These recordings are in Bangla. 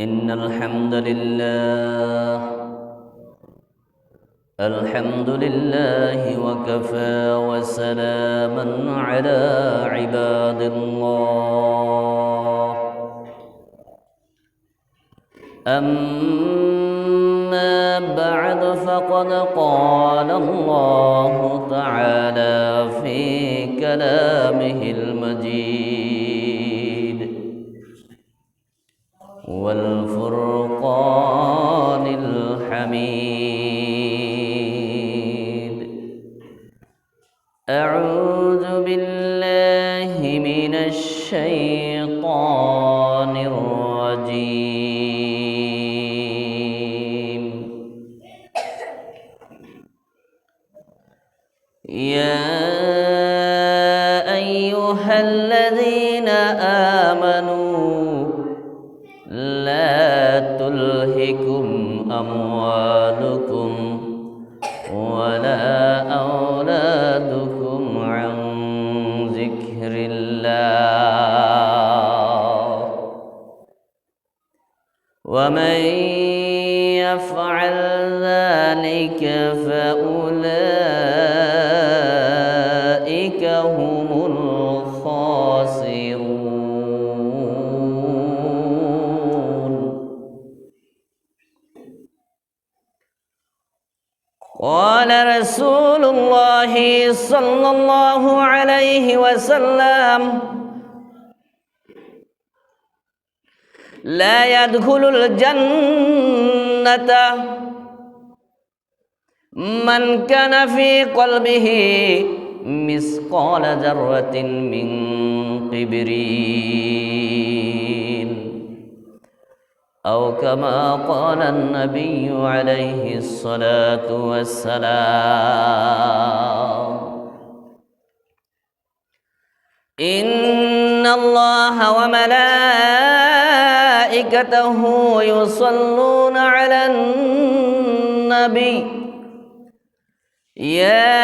إن الحمد لله وكفى وسلاما على عباد الله. أما بعد فقد قال الله تعالى في كلامه المجيد والفرقان الحميد. أعوذ بالله من الشيطان الرجيم. يا أيها الذين آمنوا لا تلهكم أموالكم ولا أولادكم عن ذكر الله ومن يفعل ذلك فأولئك هم الخاسرون. قال رسول الله صلى الله عليه وسلم: لا يدخل الجنة من كان في قلبه مثقال ذرة من كبرين، أو كما قال النبي عليه الصلاة والسلام. إن الله وملائكته يصلون على النبي يا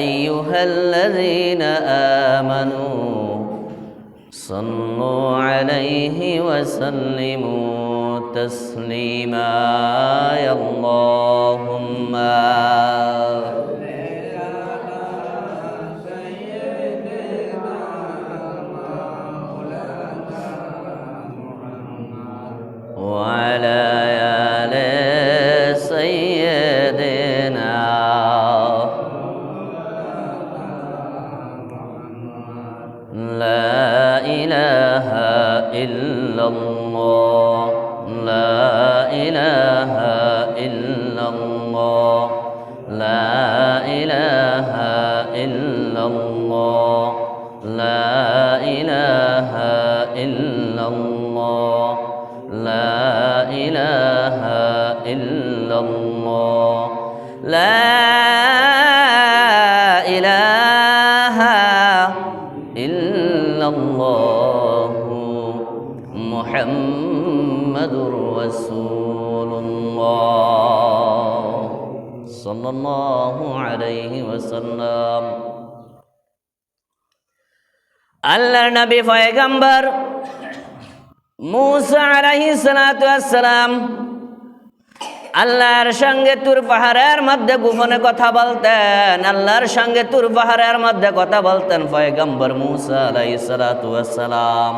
أيها الذين آمنوا صلوا عليه وسلموا تسليما. يا اللهم وعلى آل سيدنا. لا إله إلا الله، لا إله إلا الله، لا إله إلا الله، لا إله إلا الله، لا إله إلا الله، لا إله إلا الله محمد رسول الله صلى الله عليه وسلم. আল্লাহর নবী পয়গম্বর মুসা আলাইহিস সালাতু ওয়াস সালাম আল্লাহর সঙ্গে তুর পাহাড়ের মধ্যে গোপনে কথা বলতেন। আল্লাহর সঙ্গে তুর পাহাড়ের মধ্যে কথা বলতেন পয়গম্বর মুসা আলাইহিস সালাতু ওয়াস সালাম।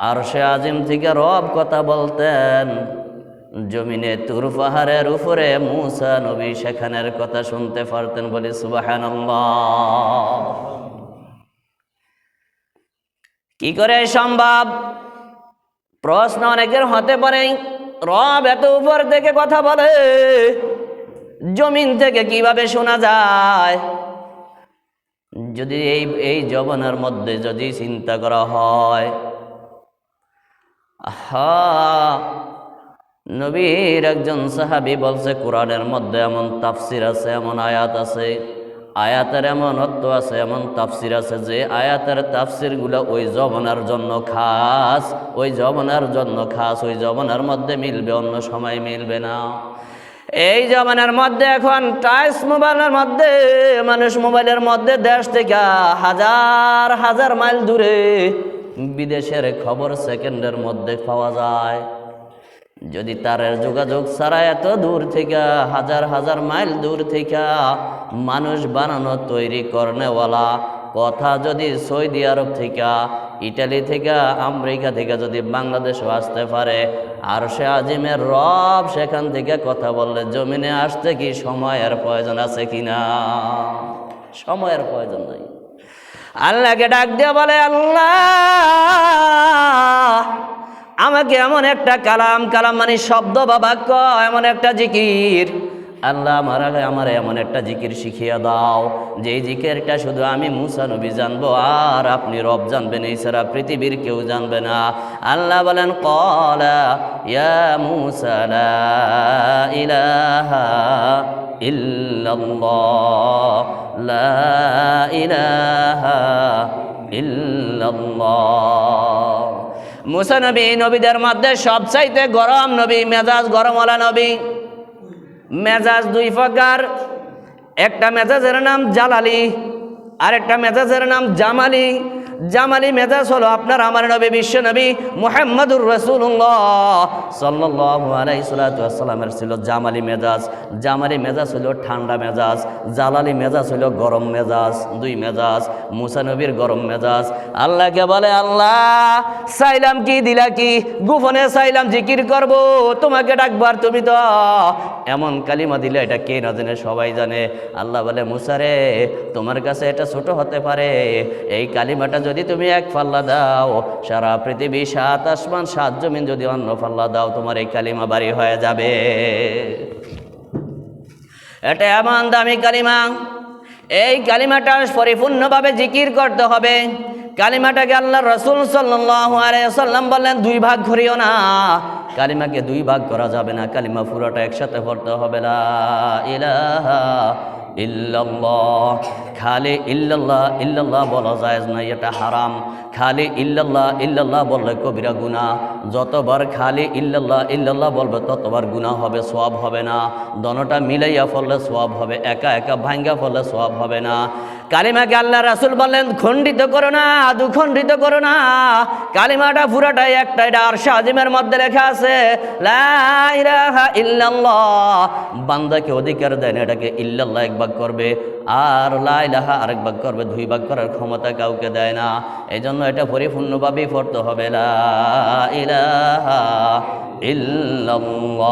আরশে আজিম থেকে রব কথা বলতেন। জমিনে তুর পাহাড়ের উপরে মুসা নবী সেখানের কথা শুনতে পারতেন। বলি সুবহানাল্লাহ। কি করে সম্ভব? প্রশ্ন অনেকের হতে পারে, রব এত উপর থেকে কথা বলে, জমিন থেকে কিভাবে শোনা যায়? যদি এই জবানের মধ্যে যদি চিন্তা করা হয়, নবীর একজন সাহাবী বলছে কোরআনের মধ্যে এমন তাফসির আছে, এমন আয়াত আছে, আয়াতের এমন অর্থ আছে, এমন তাফসির আছে যে আয়াতের তাফসিরগুলো ওই জবানের জন্য খাস, ওই জবানের জন্য খাস, ওই জবানের মধ্যে মিলবে, অন্য সময় মিলবে না। এই জমানার মধ্যে এখন টাচ মোবাইলের মধ্যে মানুষ মোবাইলের মধ্যে দেশ থেকে হাজার হাজার মাইল দূরে বিদেশের খবর সেকেন্ডের মধ্যে পাওয়া যায়। যদি তারের যোগাযোগ ছাড়া এত দূর থেকে, হাজার হাজার মাইল দূর থেকে মানুষ বানানো তৈরি করনেওয়ালা কথা যদি সৌদি আরব থেকে, ইটালি থেকে, আমেরিকা থেকে যদি বাংলাদেশও আসতে পারে, আর সে আজিমের রব সেখান থেকে কথা বললে জমিনে আসতে কি সময়ের প্রয়োজন আছে কিনা? সময়ের প্রয়োজন নাই। আল্লাহকে ডাক দিয়ে বলে, আল্লাহ আমাকে এমন একটা কালাম মানে শব্দ বা বাক্য, এমন একটা জিকির, আল্লাহ আমার এমন একটা জিকির শিখিয়ে দাও যেই জিকিরটা শুধু আমি মুসা নবী জানবো আর আপনি রব জানবেন, এই ছাড়া পৃথিবীর কেউ জানবে না। আল্লাহ বলেন, ক্বালা ইয়া মুসা লা ইলাহা ইল্লাল্লাহ, লা ইলাহা ইল্লাল্লাহ। মুসা নবী নবীদের মধ্যে সবচাইতে গরম নবী, মেজাজ গরমওয়ালা নবী। মেজাজ দুই প্রকার, একটা মেজাজের নাম জালালি আর একটা মেজাজের নাম জামালি। জামালি মেজাজ হলো আপনার আমার নবী বিশ্ব নবী মুহাম্মদুর রাসূলুল্লাহ সাল্লাল্লাহু আলাইহি ওয়াসাল্লামের ছিল জামালি মেজাজ। জামালি মেজাজ হলো ঠান্ডা মেজাজ, জালালি মেজাজ হলো গরম মেজাজ। দুই মেজাজ। মুসা নবীর গরম মেজাজ। আল্লাহকে বলে, আল্লাহ চাইলাম কি দিলা কি? গোপনে চাইলাম জিকির করব, তোমাকে ডাকবার, তুমি তো এমন কালিমা দিলে এটা কে না জানে, সবাই জানে। আল্লাহ বলে, মুসা রে তোমার কাছে এটা ছোট হতে পারে, এই কালিমাটা যদি তুমি এক পাল্লা দাও, সারা পৃথিবী 7 আসমান 7 জমিন যদি অন্য পাল্লা দাও, তোমার এই কালিমা বাড়ি হয়ে যাবে। এটা এমন দামি কালিমা, এই কালিমাটা পরিপূর্ণভাবে জিকির করতে হবে। কালিমাটাকে আল্লাহ রাসূল সাল্লাল্লাহু আলাইহি ওয়াসাল্লাম বললেন 2 ভাগ করিও না, কালিমাকে 2 ভাগ করা যাবে না, কালিমা পুরোটা একসাথে পড়তে হবে। লা ইলাহা ইল্লাল্লাহ। খালি ইল্লাল্লাহ ইল্লাল্লাহ বলা জায়েজ নাই, এটা হারাম। খালি ইল্লাল্লাহ ইল্লাল্লাহ বললে কবিরা গুনাহ। যতবার খালি ইল্লাল্লাহ ইল্লাল্লাহ বলবে ততবার গুনাহ হবে, সওয়াব হবে না। দোনোটা মিলাইয়া পড়লে সওয়াব হবে, একা একা ভাঙ্গা পড়লে সওয়াব হবে না। কালিমাকে আল্লাহ রাসূল বললেন খণ্ডিত করো না, দুখণ্ডিত করো না, কালিমাটা পুরাটাই একটা। এটা আরশে আজিমের মধ্যে লেখা আছে, লা ইলাহা ইল্লাল্লাহ। বান্দাকে অধিকার দেন এটাকে ইল্লাল্লাহ এক ভাগ করবে, আর লা ইলাহা আরেক ভাগ করবে। 2 ভাগ করার ক্ষমতা কাউকে দেয় না। এই জন্য এটা পরিপূর্ণভাবেই পড়তে হবে, লা ইলাহা ইল্লাল্লাহ।